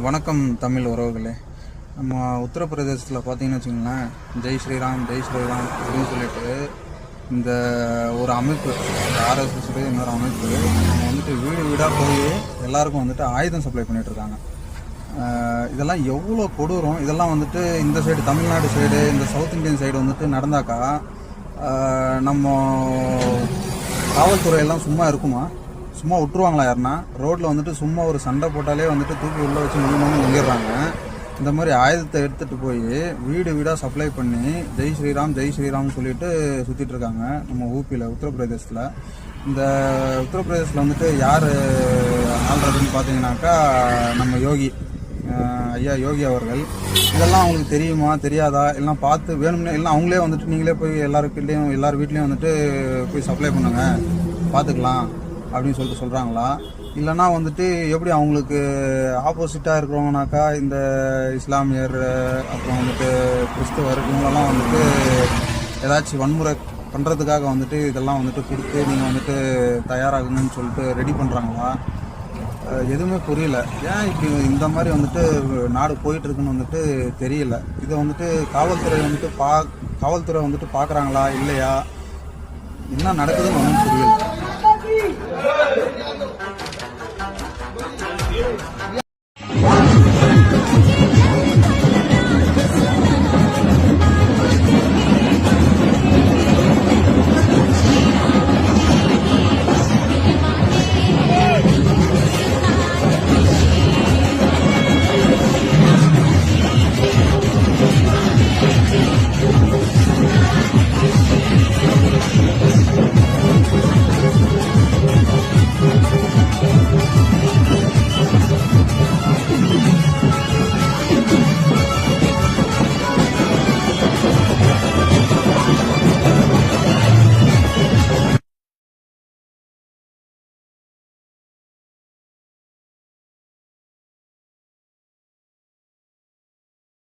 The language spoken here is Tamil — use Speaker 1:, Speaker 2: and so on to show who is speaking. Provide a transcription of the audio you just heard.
Speaker 1: வணக்கம் தமிழ் உறவுகளே. நம்ம உத்தரப்பிரதேசத்தில் பார்த்தீங்கன்னு வச்சுங்களேன், ஜெய் ஸ்ரீராம் அப்படின்னு சொல்லிட்டு இந்த ஒரு அமைப்பு, RSS இன்னொரு அமைப்பு அவங்க வந்துட்டு வீடு வீடாக போய் எல்லாருக்கும் வந்துட்டு ஆயுதம் சப்ளை பண்ணிகிட்ருக்காங்க. இதெல்லாம் எவ்வளோ கொடூரம். இதெல்லாம் வந்துட்டு இந்த சைடு தமிழ்நாடு சைடு, இந்த சவுத் இந்தியன் சைடு வந்துட்டு நடந்தாக்கா நம்ம காவல்துறையெல்லாம் சும்மா இருக்குமா? சும்மா விட்டுருவாங்களா? யாருன்னா ரோட்டில் வந்துட்டு சும்மா ஒரு சண்டை போட்டாலே வந்துட்டு தூக்கி உள்ளே வச்சு முங்கிடுறாங்க. இந்த மாதிரி ஆயுதத்தை எடுத்துகிட்டு போய் வீடு வீடாக சப்ளை பண்ணி ஜெய் ஸ்ரீராம்னு சொல்லிட்டு சுற்றிட்டு இருக்காங்க நம்ம ஊபியில், உத்தரப்பிரதேசத்தில். இந்த உத்தரப்பிரதேசத்தில் வந்துட்டு யார் ஆள்றதுன்னு பார்த்தீங்கன்னாக்கா நம்ம ஐயா யோகி அவர்கள். இதெல்லாம் அவங்களுக்கு தெரியுமா தெரியாதா? எல்லாம் பார்த்து வேணும்னே எல்லாம் அவங்களே வந்துட்டு நீங்களே போய் எல்லார் வீட்லேயும் வந்துட்டு போய் சப்ளை பண்ணுங்க, பார்த்துக்கலாம் அப்படின்னு சொல்லிட்டு சொல்கிறாங்களா? இல்லைனா வந்துட்டு எப்படி அவங்களுக்கு ஆப்போசிட்டாக இருக்கிறவங்கனாக்கா இந்த இஸ்லாமியர், அப்புறம் வந்துட்டு கிறிஸ்துவர், இவங்களெல்லாம் வந்துட்டு ஏதாச்சும் வன்முறை பண்ணுறதுக்காக வந்துட்டு இதெல்லாம் வந்துட்டு கொடுத்து நீங்கள் வந்துட்டு தயாராகுங்கன்னு சொல்லிட்டு ரெடி பண்ணுறாங்களா? எதுவுமே புரியல. ஏன் இப்படி இந்த மாதிரி வந்துட்டு நாடு போயிட்டுருக்குன்னு வந்துட்டு தெரியல. இதை வந்துட்டு காவல்துறை வந்துட்டு பார்க்குறாங்களா இல்லையா? என்ன நடக்குதுன்னு ஒன்றும் புரியல.